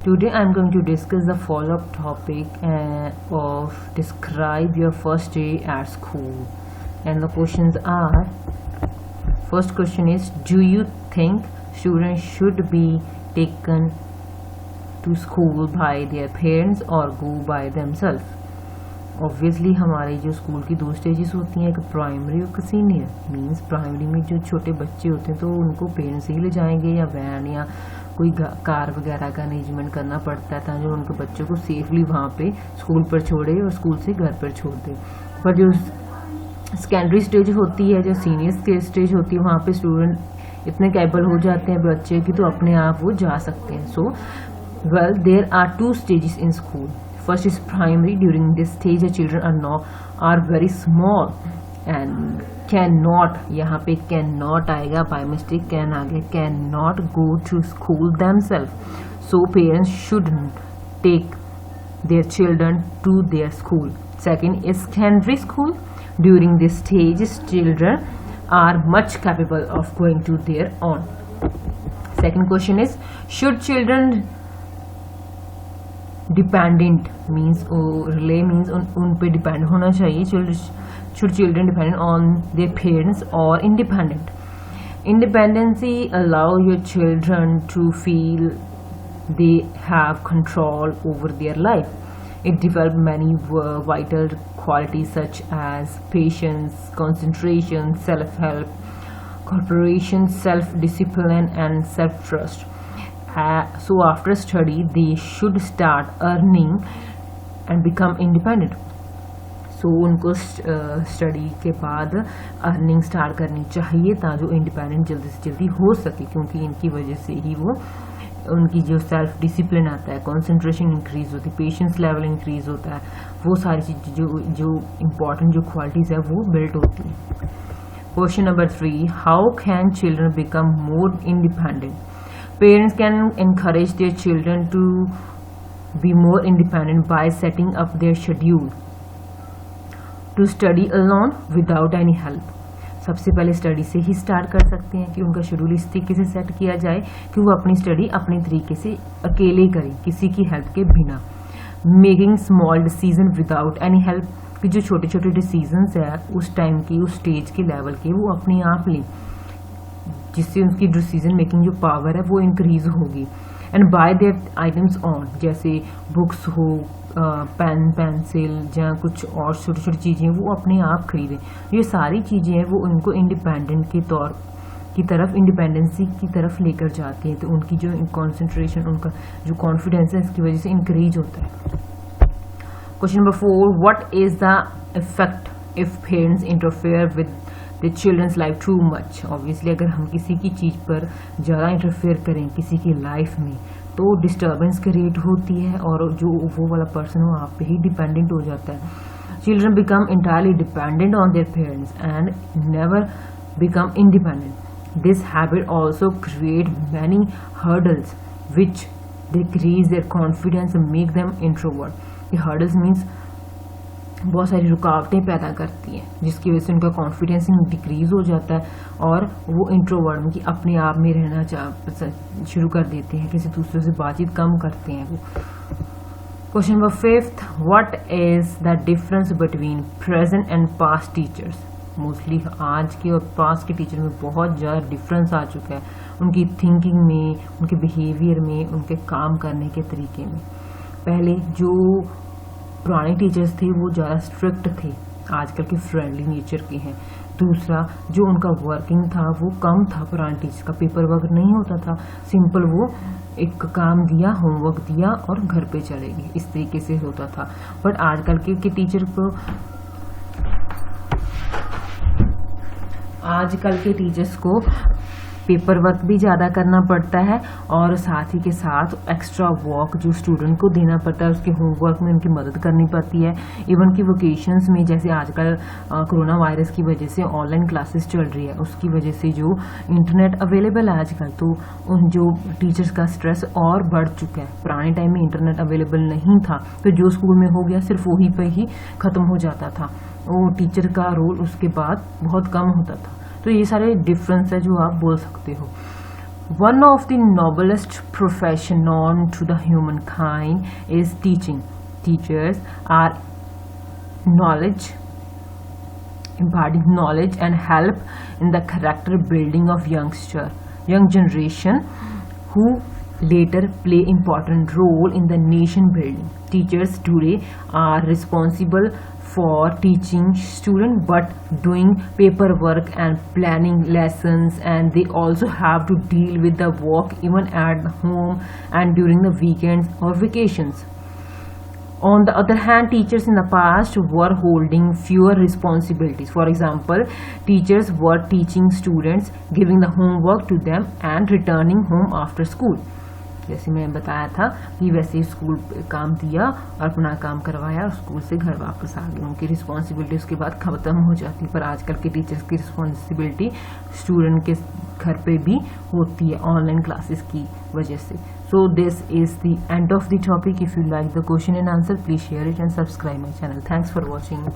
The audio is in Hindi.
Today I am going to discuss the follow-up topic of describe your first day at school. And the questions are, first question is, do you think students should be taken to school by their parents or go by themselves? Obviously हमारे जो स्कूल की दो स्टेजेस होती हैं, एक प्राइमरी और सीनियर। मींस प्राइमरी में जो छोटे बच्चे होते हैं तो उनको पेरेंट्स ही ले जाएंगे या वैन या कोई कार वगैरह का अरेंजमेंट करना पड़ता है ताकि उनके बच्चों को सेफली वहाँ पे स्कूल पर छोड़े और स्कूल से घर पर छोड़ दे। पर जो सेकेंडरी स्टेज होती है, जो सीनियर स्टेज होती है, वहाँ पे स्टूडेंट इतने कैपेबल हो जाते हैं बच्चे की तो अपने आप वो जा सकते हैं। So well, there are two stages in school. First is primary. During this stage, the children are very small and cannot, यहाँ पे cannot आएगा by mistake, can आ गया, cannot go to school themselves. So parents should take their children to their school. Second is secondary school. During this stage, children are much capable of going to their own. Second question is, should children dependent means rely means उन पे डिपेंड होना चाहिए, should children dependent on their parents और independent. Independency allow your children to feel they have control over their life. It develop many vital qualities such as patience, concentration, self help, corporation, self discipline and self trust. So after study they should start earning and become independent. So उनको स्टडी के बाद अर्निंग स्टार्ट करनी चाहिए ताकि वो इंडिपेंडेंट जल्दी से जल्दी हो सके, क्योंकि इनकी वजह से ही वो उनकी जो सेल्फ डिसिप्लिन आता है, कंसंट्रेशन इंक्रीज होती है, पेशेंस लेवल इंक्रीज होता है, वो सारी चीज़ जो इम्पोर्टेंट जो क्वालिटीज़ है वो बिल्ड होती है. Question number 3, how can children become more independent? Parents can encourage their children to be more independent by setting up their schedule to study alone without any help. सबसे पहले स्टडी से ही स्टार्ट कर सकते हैं कि उनका शेड्यूल इस तरीके से सेट किया जाए कि वो अपनी स्टडी अपने तरीके से अकेले करें, किसी की हेल्प के बिना. Making small decision without any help, कि जो छोटे छोटे डिसीजंस है उस टाइम की, उस स्टेज के लेवल के, वो अपने आप लें, जिससे उनकी डिसीजन मेकिंग जो पावर है वो इंक्रीज होगी. And bye there items on, जैसे बुक्स हो, पेन, पेंसिल या कुछ और छोटी छोटी चीज़ें वो अपने आप खरीदें. ये सारी चीज़ें हैं वो उनको इंडिपेंडेंट के तौर की तरफ, इंडिपेंडेंसी की तरफ लेकर जाती हैं. तो उनकी जो कंसंट्रेशन, उनका जो कॉन्फिडेंस है इसकी वजह से इंक्रीज होता है. Question number 4, what is the effect if parents interfere with the children's life too much? Obviously अगर हम किसी की चीज़ पर ज़्यादा इंटरफेयर करें किसी की लाइफ में तो डिस्टर्बेंस क्रिएट होती है और जो वो वाला पर्सन हो आप पे ही डिपेंडेंट हो जाता है. Children become entirely dependent on their parents and never become independent. This habit also create many hurdles which decrease there confidence and make them introvert. ये हर्डल्स मीन्स बहुत सारी रुकावटें पैदा करती हैं जिसकी वजह से उनका कॉन्फिडेंस डिक्रीज हो जाता है और वो इंट्रोवर्ट की अपने आप में रहना शुरू कर देते हैं, किसी दूसरे से बातचीत कम करते हैं वो. Question number 5, what is the difference between present and past teachers? Mostly आज के और पास्ट के टीचर में बहुत ज़्यादा डिफरेंस आ चुका है, उनकी थिंकिंग में, उनके बिहेवियर में, उनके काम करने के तरीके में. पहले जो पुराने टीचर्स थे वो ज़्यादा स्ट्रिक्ट थे, आजकल के फ्रेंडली नेचर के हैं. दूसरा, जो उनका वर्किंग था वो कम था. पुराने टीचर्स का पेपर वर्क नहीं होता था, सिंपल वो एक काम दिया, होमवर्क दिया और घर पे चले गए, इस तरीके से होता था. बट आजकल के टीचर को, आजकल के टीचर्स को पेपर वर्क भी ज़्यादा करना पड़ता है और साथ ही के साथ एक्स्ट्रा वर्क जो स्टूडेंट को देना पड़ता है उसके होमवर्क में उनकी मदद करनी पड़ती है. इवन की वोकेशंस में, जैसे आजकल कोरोना वायरस की वजह से ऑनलाइन क्लासेस चल रही है, उसकी वजह से जो इंटरनेट अवेलेबल है आजकल, तो उन जो टीचर्स का स्ट्रेस और बढ़ चुका है. पुराने टाइम में इंटरनेट अवेलेबल नहीं था तो जो स्कूल में हो गया सिर्फ वही पर ही ख़त्म हो जाता था, वो टीचर का रोल उसके बाद बहुत कम होता था. तो ये सारे डिफरेंस है जो आप बोल सकते हो. One of the noblest profession known to the humankind is teaching. Teachers are imparting knowledge and help in the character building of young generation who later play important role in the nation building. Teachers today are responsible for teaching students but doing paperwork and planning lessons, and they also have to deal with the work even at home and during the weekends or vacations. On the other hand, teachers in the past were holding fewer responsibilities. For example, teachers were teaching students, giving the homework to them and returning home after school. जैसे मैं बताया था कि वैसे ही स्कूल काम दिया और अपना काम करवाया और स्कूल से घर वापस आ गए. उनकी रिस्पॉन्सिबिलिटी उसके बाद ख़त्म हो जाती. पर आजकल के टीचर्स की रिस्पॉन्सिबिलिटी स्टूडेंट के घर पे भी होती है ऑनलाइन क्लासेस की वजह से. So this is the end of the topic. If you like the question and answer, please share it and subscribe my channel. Thanks for watching.